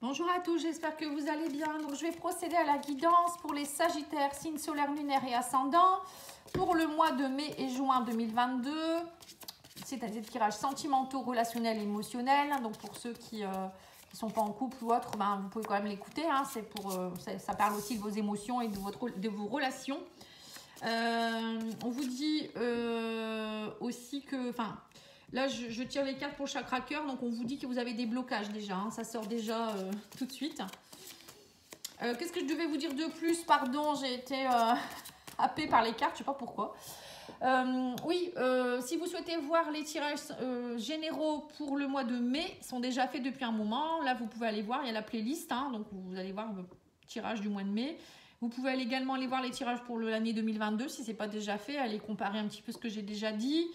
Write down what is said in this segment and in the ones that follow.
Bonjour à tous, j'espère que vous allez bien. Donc, je vais procéder à la guidance pour les Sagittaires, signes solaires, lunaires et ascendants pour le mois de mai et juin 2022. C'est un tirage sentimentaux, relationnels et émotionnels. Donc, pour ceux qui ne sont pas en couple ou autre, ben, vous pouvez quand même l'écouter. Hein. Ça parle aussi de vos émotions et de vos relations. On vous dit aussi que... Là, je tire les cartes pour le chakra cœur, donc on vous dit que vous avez des blocages déjà, hein, ça sort déjà tout de suite. Qu'est-ce que je devais vous dire de plus? Pardon, j'ai été happée par les cartes, je ne sais pas pourquoi. Si vous souhaitez voir les tirages généraux pour le mois de mai, ils sont déjà faits depuis un moment. Là, vous pouvez aller voir, il y a la playlist, hein, donc vous allez voir le tirage du mois de mai. Vous pouvez également aller voir les tirages pour l'année 2022, si ce n'est pas déjà fait, aller comparer un petit peu ce que j'ai déjà dit.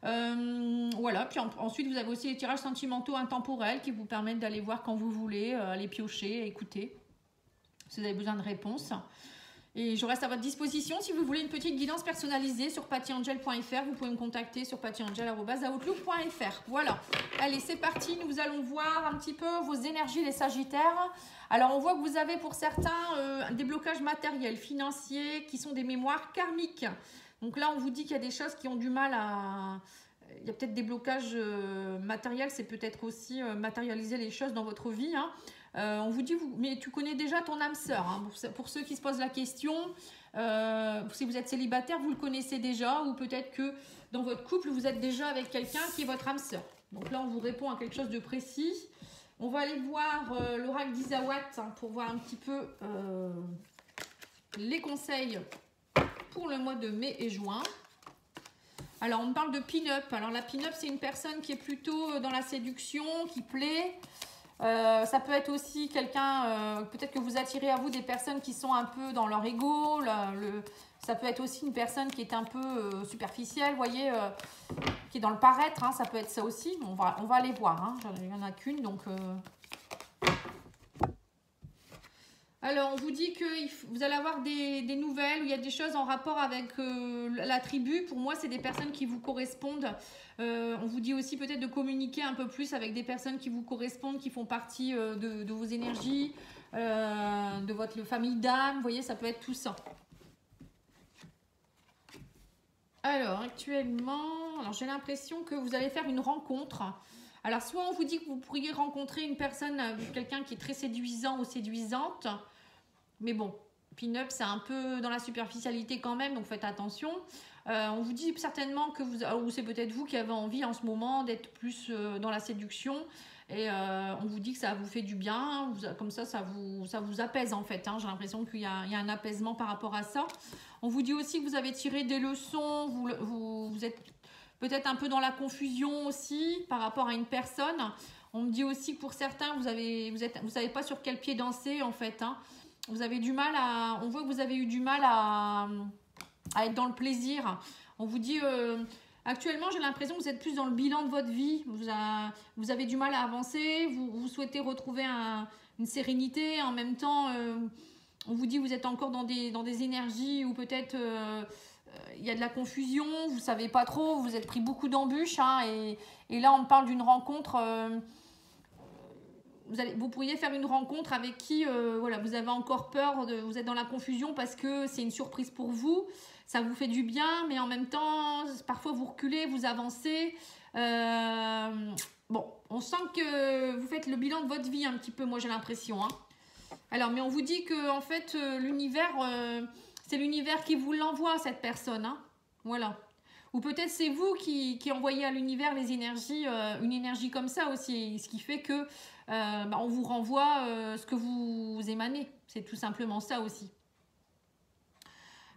Voilà, puis ensuite vous avez aussi les tirages sentimentaux intemporels qui vous permettent d'aller voir quand vous voulez, aller piocher, écouter si vous avez besoin de réponses. Et je reste à votre disposition si vous voulez une petite guidance personnalisée sur pattyangel.fr. Vous pouvez me contacter sur pattyangel@outlook.fr. Voilà, allez, c'est parti. Nous allons voir un petit peu vos énergies, les Sagittaires. Alors, on voit que vous avez pour certains des blocages matériels, financiers, qui sont des mémoires karmiques. Donc là, on vous dit qu'il y a des choses qui ont du mal à... Il y a peut-être des blocages matériels, c'est peut-être aussi matérialiser les choses dans votre vie. Hein. On vous dit, mais tu connais déjà ton âme sœur. Hein. Pour ceux qui se posent la question, si vous êtes célibataire, vous le connaissez déjà. Ou peut-être que dans votre couple, vous êtes déjà avec quelqu'un qui est votre âme sœur. Donc là, on vous répond à quelque chose de précis. On va aller voir l'oracle d'Isawat hein, pour voir un petit peu les conseils pour le mois de mai et juin. Alors, on parle de pin-up. Alors, la pin-up, c'est une personne qui est plutôt dans la séduction, qui plaît. Ça peut être aussi quelqu'un, peut-être que vous attirez à vous des personnes qui sont un peu dans leur ego. Ça peut être aussi une personne qui est un peu superficielle, vous voyez, qui est dans le paraître. Hein, ça peut être ça aussi. On va aller voir. Hein. Il n'y en a qu'une, donc... Alors, on vous dit que vous allez avoir des nouvelles, où il y a des choses en rapport avec la tribu. Pour moi, c'est des personnes qui vous correspondent. On vous dit aussi peut-être de communiquer un peu plus avec des personnes qui vous correspondent, qui font partie de vos énergies, de votre famille d'âme. Vous voyez, ça peut être tout ça. Alors, actuellement, j'ai l'impression que vous allez faire une rencontre. Alors, soit on vous dit que vous pourriez rencontrer une personne, quelqu'un qui est très séduisant ou séduisante. Mais bon, pin-up, c'est un peu dans la superficialité quand même, donc faites attention. On vous dit certainement que ou c'est peut-être vous qui avez envie en ce moment d'être plus dans la séduction. Et on vous dit que ça vous fait du bien, comme ça vous apaise en fait. Hein. J'ai l'impression qu'il y a un apaisement par rapport à ça. On vous dit aussi que vous avez tiré des leçons, vous êtes peut-être un peu dans la confusion aussi par rapport à une personne. On me dit aussi que pour certains, vous savez pas sur quel pied danser en fait. Hein. Vous avez du mal on voit que vous avez eu du mal à être dans le plaisir. On vous dit, actuellement, j'ai l'impression que vous êtes plus dans le bilan de votre vie. Vous avez du mal à avancer, vous souhaitez retrouver une sérénité. En même temps, on vous dit que vous êtes encore dans des énergies où peut-être il y a de la confusion, vous ne savez pas trop, vous êtes pris beaucoup d'embûches. Hein, et là, on me parle d'une rencontre... Vous pourriez faire une rencontre avec qui voilà, vous avez encore peur, vous êtes dans la confusion parce que c'est une surprise pour vous, ça vous fait du bien, mais en même temps, parfois vous reculez, vous avancez. Bon, on sent que vous faites le bilan de votre vie un petit peu, moi j'ai l'impression. Hein. Alors, mais on vous dit que en fait, l'univers, c'est l'univers qui vous l'envoie, cette personne. Hein. Voilà. Ou peut-être c'est vous qui envoyez à l'univers les énergies, une énergie comme ça aussi, ce qui fait que on vous renvoie ce que vous émanez. C'est tout simplement ça aussi.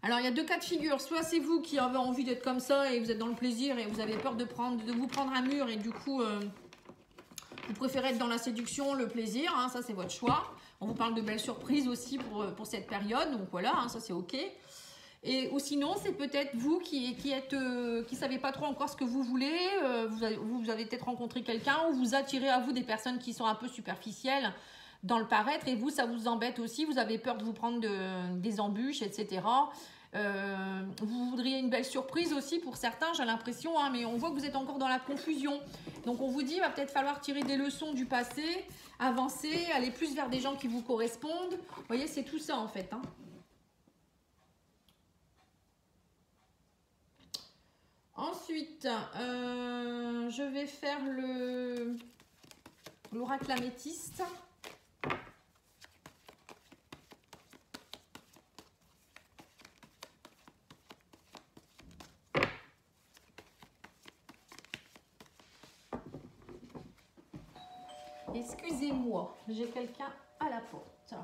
Alors, il y a deux cas de figure. Soit c'est vous qui avez envie d'être comme ça et vous êtes dans le plaisir et vous avez peur de vous prendre un mur et du coup, vous préférez être dans la séduction, le plaisir. Hein, ça, c'est votre choix. On vous parle de belles surprises aussi pour cette période. Donc voilà, hein, ça c'est OK. Ou sinon, c'est peut-être vous qui savez pas trop encore ce que vous voulez. Vous avez peut-être rencontré quelqu'un ou vous attirez à vous des personnes qui sont un peu superficielles dans le paraître. Et vous, ça vous embête aussi. Vous avez peur de vous prendre des embûches, etc. Vous voudriez une belle surprise aussi pour certains, j'ai l'impression, hein, mais on voit que vous êtes encore dans la confusion. Donc on vous dit, il va peut-être falloir tirer des leçons du passé, avancer, aller plus vers des gens qui vous correspondent. Vous voyez, c'est tout ça en fait. Hein. Ensuite, je vais faire l'oracle améthyste. Excusez-moi, j'ai quelqu'un à la porte.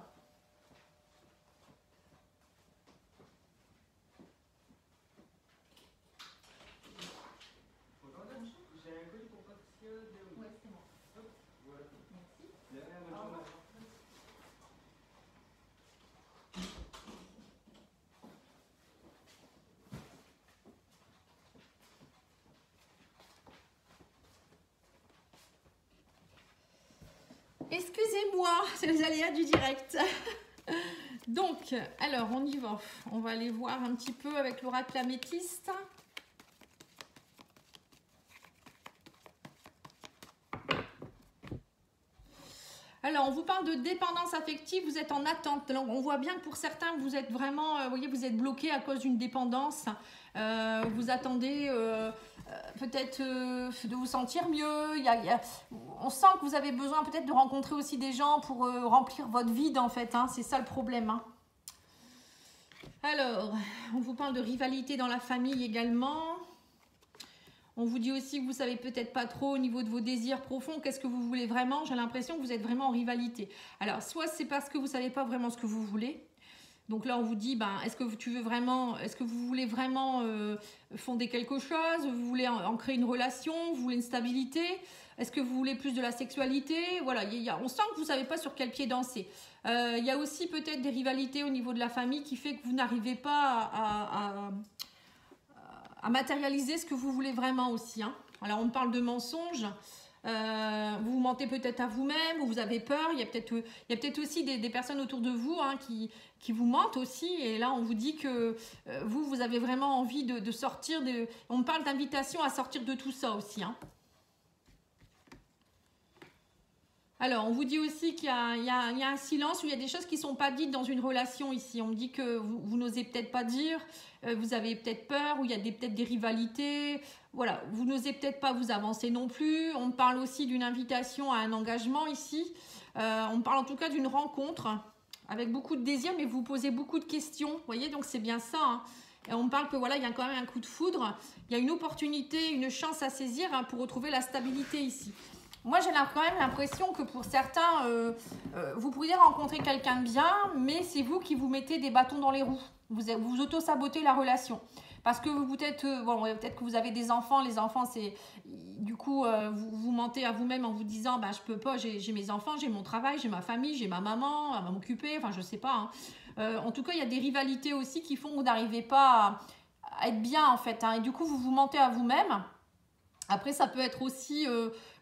Excusez-moi, c'est les aléas du direct. Donc, alors, on y va. On va aller voir un petit peu avec l'oracle améthyste. Alors, on vous parle de dépendance affective, vous êtes en attente. Alors, on voit bien que pour certains, vous êtes vraiment, vous voyez, vous êtes bloqué à cause d'une dépendance. Vous attendez peut-être de vous sentir mieux. On sent que vous avez besoin peut-être de rencontrer aussi des gens pour remplir votre vide en fait. Hein, c'est ça le problème. Hein. Alors, on vous parle de rivalité dans la famille également. On vous dit aussi que vous savez peut-être pas trop au niveau de vos désirs profonds, qu'est-ce que vous voulez vraiment. J'ai l'impression que vous êtes vraiment en rivalité. Alors, soit c'est parce que vous savez pas vraiment ce que vous voulez. Donc là, on vous dit, ben, est-ce que vous voulez vraiment fonder quelque chose? Vous voulez en créer une relation? Vous voulez une stabilité? Est-ce que vous voulez plus de la sexualité? Voilà, on sent que vous savez pas sur quel pied danser. Il y a aussi peut-être des rivalités au niveau de la famille qui fait que vous n'arrivez pas à matérialiser ce que vous voulez vraiment aussi. Hein. Alors, on parle de mensonges. Vous mentez peut-être à vous-même, ou vous avez peur. Il y a peut-être aussi des personnes autour de vous hein, qui vous mentent aussi. Et là, on vous dit que vous avez vraiment envie de sortir. On parle d'invitation à sortir de tout ça aussi. Hein. Alors, on vous dit aussi qu'il y a un silence, où il y a des choses qui ne sont pas dites dans une relation ici. On me dit que vous n'osez peut-être pas dire, vous avez peut-être peur, ou il y a peut-être des rivalités. Voilà, vous n'osez peut-être pas vous avancer non plus. On parle aussi d'une invitation à un engagement ici. On parle en tout cas d'une rencontre avec beaucoup de désirs, mais vous posez beaucoup de questions. Vous voyez, donc c'est bien ça. Hein. Et on parle que voilà, il y a quand même un coup de foudre. Il y a une opportunité, une chance à saisir hein, pour retrouver la stabilité ici. Moi, j'ai quand même l'impression que pour certains, vous pourriez rencontrer quelqu'un de bien, mais c'est vous qui vous mettez des bâtons dans les roues. Vous auto-sabotez la relation. Parce que peut-être que vous avez des enfants. Les enfants, c'est du coup, vous mentez à vous-même en vous disant, bah, je peux pas, j'ai mes enfants, j'ai mon travail, j'ai ma famille, j'ai ma maman, elle va m'occuper. Enfin, je sais pas. Hein. En tout cas, il y a des rivalités aussi qui font que vous n'arrivez pas à être bien en fait. Hein. Et du coup, vous mentez à vous-même. Après, ça peut être aussi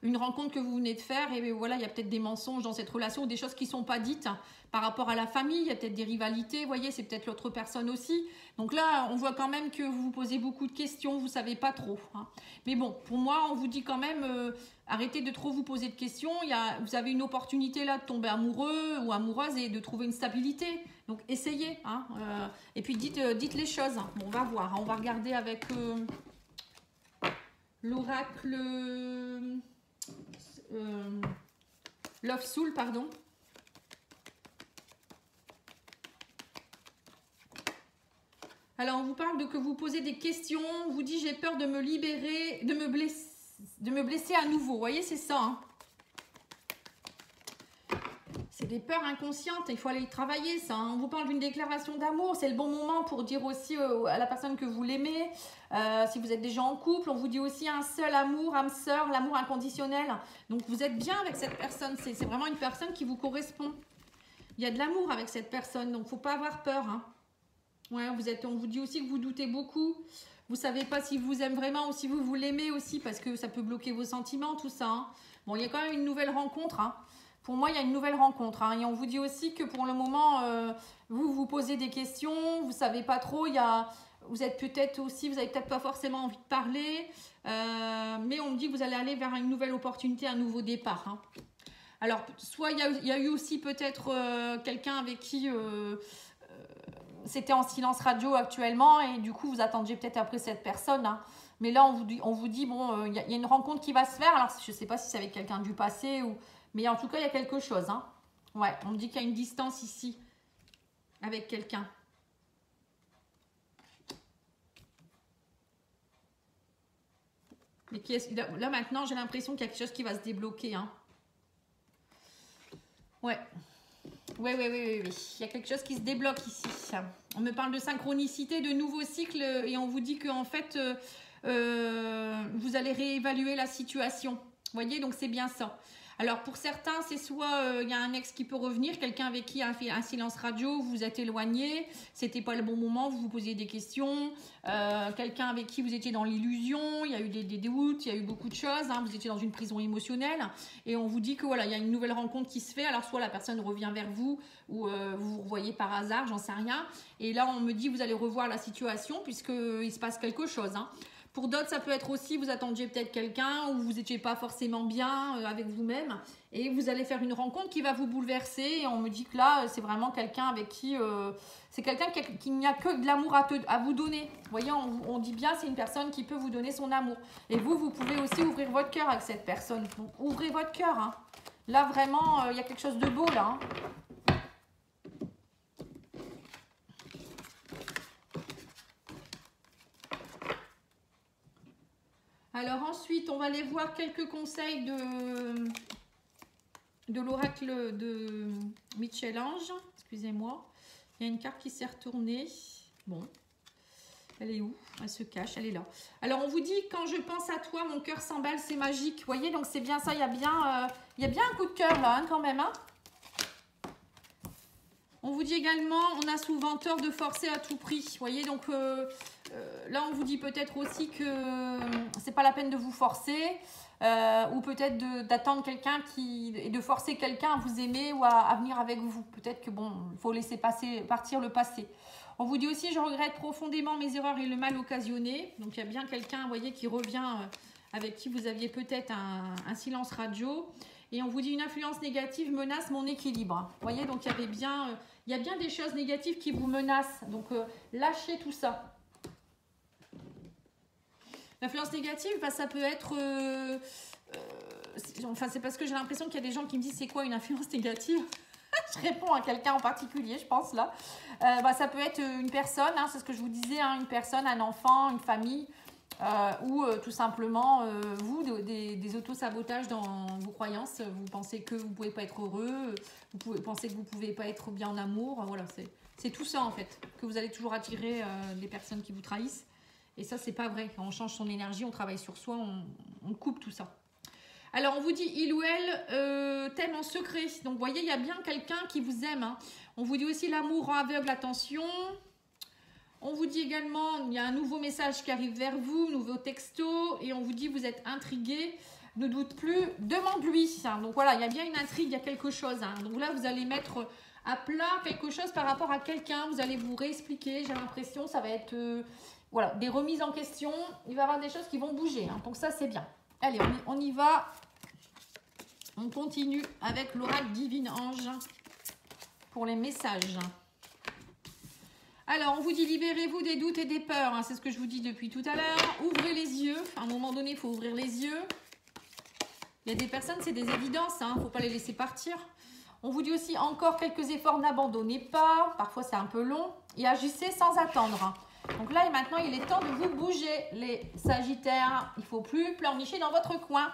une rencontre que vous venez de faire et voilà, il y a peut-être des mensonges dans cette relation ou des choses qui ne sont pas dites par rapport à la famille. Il y a peut-être des rivalités, vous voyez, c'est peut-être l'autre personne aussi. Donc là, on voit quand même que vous vous posez beaucoup de questions, vous ne savez pas trop. Hein. Mais bon, pour moi, on vous dit quand même, arrêtez de trop vous poser de questions. Vous avez une opportunité là de tomber amoureux ou amoureuse et de trouver une stabilité. Donc essayez. Hein, et puis dites les choses. Bon, on va voir, hein, on va regarder avec... l'oracle Love Soul, pardon. Alors, on vous parle que vous posez des questions. On vous dit, j'ai peur de me libérer, de me blesser à nouveau. Vous voyez, c'est ça. Hein. C'est des peurs inconscientes, il faut aller y travailler ça. Hein. On vous parle d'une déclaration d'amour, c'est le bon moment pour dire aussi à la personne que vous l'aimez. Si vous êtes déjà en couple, on vous dit aussi un seul amour, âme sœur, l'amour inconditionnel. Donc vous êtes bien avec cette personne, c'est vraiment une personne qui vous correspond. Il y a de l'amour avec cette personne, donc il ne faut pas avoir peur. Hein. Ouais, on vous dit aussi que vous doutez beaucoup. Vous ne savez pas s'il vous aime vraiment ou si vous l'aimez aussi, parce que ça peut bloquer vos sentiments, tout ça. Hein. Bon, il y a quand même une nouvelle rencontre. Hein. Pour moi, il y a une nouvelle rencontre. Hein. Et on vous dit aussi que pour le moment, vous vous posez des questions, vous ne savez pas trop. Vous êtes peut-être aussi, vous n'avez peut-être pas forcément envie de parler. Mais on me dit que vous allez aller vers une nouvelle opportunité, un nouveau départ. Hein. Alors, soit il y a eu aussi peut-être quelqu'un avec qui c'était en silence radio actuellement. Et du coup, vous attendiez peut-être après cette personne. Hein. Mais là, on vous dit bon, il y a une rencontre qui va se faire. Alors, je ne sais pas si c'est avec quelqu'un du passé ou... Mais en tout cas, il y a quelque chose. Hein. Ouais, on me dit qu'il y a une distance ici avec quelqu'un. Mais là, maintenant, j'ai l'impression qu'il y a quelque chose qui va se débloquer. Hein. Ouais. Oui. Il y a quelque chose qui se débloque ici. On me parle de synchronicité, de nouveaux cycles et on vous dit qu'en fait, vous allez réévaluer la situation. Vous voyez, donc c'est bien ça. Alors pour certains, c'est soit il y a un ex qui peut revenir, quelqu'un avec qui a fait un silence radio, vous vous êtes éloigné, c'était pas le bon moment, vous vous posiez des questions, quelqu'un avec qui vous étiez dans l'illusion, il y a eu des doutes, il y a eu beaucoup de choses, hein, vous étiez dans une prison émotionnelle et on vous dit que voilà, il y a une nouvelle rencontre qui se fait, alors soit la personne revient vers vous ou vous vous revoyez par hasard, j'en sais rien, et là on me dit vous allez revoir la situation puisqu'il se passe quelque chose. Hein. Pour d'autres, ça peut être aussi, vous attendiez peut-être quelqu'un ou vous n'étiez pas forcément bien avec vous-même et vous allez faire une rencontre qui va vous bouleverser et on me dit que là, c'est vraiment quelqu'un avec qui... c'est quelqu'un qui n'y a que de l'amour à vous donner. Vous voyez, on dit bien, c'est une personne qui peut vous donner son amour. Et vous pouvez aussi ouvrir votre cœur avec cette personne. Donc, ouvrez votre cœur. Hein. Là, vraiment, il y a quelque chose de beau, là. Hein. Alors ensuite, on va aller voir quelques conseils de l'oracle de Michel-Ange. Excusez-moi. Il y a une carte qui s'est retournée. Bon. Elle est où? Elle se cache, elle est là. Alors on vous dit, quand je pense à toi, mon cœur s'emballe, c'est magique. Vous voyez, donc c'est bien ça, il y a bien un coup de cœur là, hein, quand même. Hein. On vous dit également, on a souvent tort de forcer à tout prix. Vous voyez, donc là, on vous dit peut-être aussi que c'est pas la peine de vous forcer ou peut-être d'attendre quelqu'un et de forcer quelqu'un à vous aimer ou à venir avec vous. Peut-être que bon, il faut laisser partir le passé. On vous dit aussi, je regrette profondément mes erreurs et le mal occasionné. Donc, il y a bien quelqu'un, vous voyez, qui revient avec qui vous aviez peut-être un silence radio. Et on vous dit, une influence négative menace mon équilibre. Vous voyez, donc il y a bien des choses négatives qui vous menacent. Donc, lâchez tout ça. L'influence négative, bah, ça peut être... enfin, c'est parce que j'ai l'impression qu'il y a des gens qui me disent, c'est quoi une influence négative? Je réponds à quelqu'un en particulier, je pense, là. Bah, ça peut être une personne, hein, c'est ce que je vous disais, hein, une personne, un enfant, une famille, ou tout simplement, vous, des auto-sabotages dans vos croyances. Vous pensez que vous ne pouvez pas être heureux, vous pensez que vous ne pouvez pas être bien en amour. Voilà, c'est tout ça, en fait, que vous allez toujours attirer des personnes qui vous trahissent. Et ça, c'est pas vrai. Quand on change son énergie, on travaille sur soi, on coupe tout ça. Alors, on vous dit, il ou elle t'aime en secret. Donc, vous voyez, il y a bien quelqu'un qui vous aime. Hein. On vous dit aussi, l'amour rend aveugle, attention. On vous dit également, il y a un nouveau message qui arrive vers vous, nouveau texto. Et on vous dit, vous êtes intrigué. Ne doute plus, demande-lui. Hein. Donc, voilà, il y a bien une intrigue, il y a quelque chose. Hein. Donc là, vous allez mettre à plat quelque chose par rapport à quelqu'un. Vous allez vous réexpliquer. J'ai l'impression, ça va être voilà, des remises en question. Il va y avoir des choses qui vont bouger. Hein. Donc, ça, c'est bien. Allez, on y va. On continue avec l'oracle Divine Ange pour les messages. Alors, on vous dit libérez-vous des doutes et des peurs. Hein, c'est ce que je vous dis depuis tout à l'heure. Ouvrez les yeux. À un moment donné, il faut ouvrir les yeux. Il y a des personnes, c'est des évidences. Il ne faut pas les laisser partir. On vous dit aussi encore quelques efforts, n'abandonnez pas. Parfois, c'est un peu long. Et agissez sans attendre. Donc là et maintenant, il est temps de vous bouger, les Sagittaires. Il ne faut plus pleurnicher dans votre coin.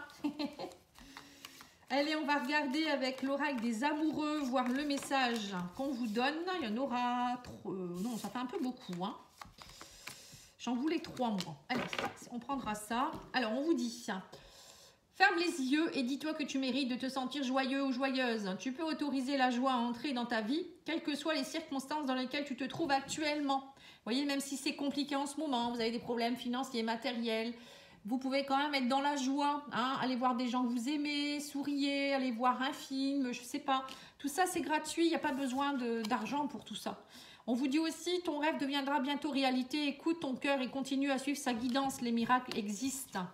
Allez, on va regarder avec l'oracle des amoureux, voir le message qu'on vous donne. Il y en aura... non, ça fait un peu beaucoup. Hein. J'en voulais 3, moi. Allez, on prendra ça. Alors, on vous dit... Ferme les yeux et dis-toi que tu mérites de te sentir joyeux ou joyeuse. Tu peux autoriser la joie à entrer dans ta vie, quelles que soient les circonstances dans lesquelles tu te trouves actuellement. Vous voyez, même si c'est compliqué en ce moment, vous avez des problèmes financiers, matériels, Vous pouvez quand même être dans la joie, hein, aller voir des gens que vous aimez, souriez, aller voir un film, je sais pas. Tout ça, c'est gratuit, il n'y a pas besoin d'argent pour tout ça. On vous dit aussi, ton rêve deviendra bientôt réalité. Écoute ton cœur et continue à suivre sa guidance. Les miracles existent.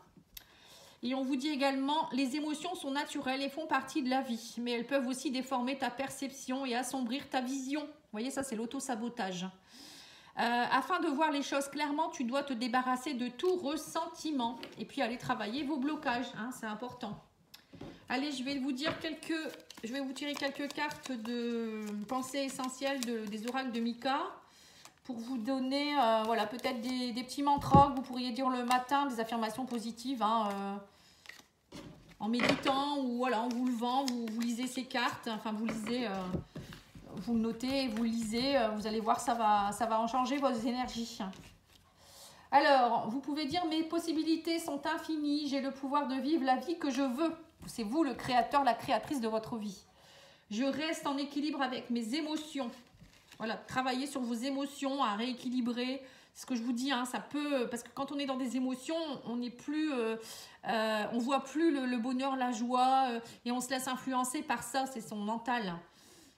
Et on vous dit également, les émotions sont naturelles et font partie de la vie. Mais elles peuvent aussi déformer ta perception et assombrir ta vision. Vous voyez, ça, c'est l'auto-sabotage. Afin de voir les choses clairement, tu dois te débarrasser de tout ressentiment. Et puis aller travailler vos blocages, hein, c'est important. Allez, je vais vous tirer quelques cartes de pensée essentielle des oracles de Mika pour vous donner, voilà, peut-être des petits mantras que vous pourriez dire le matin, des affirmations positives, hein, en méditant ou voilà, en vous levant, vous lisez ces cartes, enfin vous lisez, vous notez, vous lisez, vous allez voir, ça va en changer vos énergies. Alors, vous pouvez dire, mes possibilités sont infinies, j'ai le pouvoir de vivre la vie que je veux. C'est vous le créateur, la créatrice de votre vie. Je reste en équilibre avec mes émotions. Voilà, travaillez sur vos émotions, à rééquilibrer. C'est ce que je vous dis, hein, ça peut... Parce que quand on est dans des émotions, on n'est plus... on voit plus le bonheur, la joie, et on se laisse influencer par ça, c'est son mental.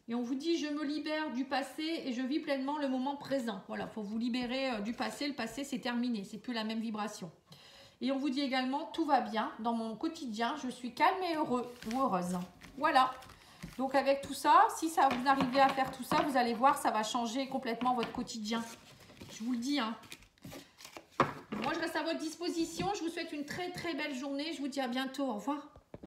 Et on vous dit, je me libère du passé et je vis pleinement le moment présent. Voilà, il faut vous libérer du passé. Le passé, c'est terminé, c'est plus la même vibration. Et on vous dit également, tout va bien. Dans mon quotidien, je suis calme et heureux ou heureuse. Voilà. Donc avec tout ça, si ça vous arrivez à faire tout ça, vous allez voir, ça va changer complètement votre quotidien. Je vous le dis, hein. Moi, je reste à votre disposition. Je vous souhaite une très très belle journée. Je vous dis à bientôt. Au revoir.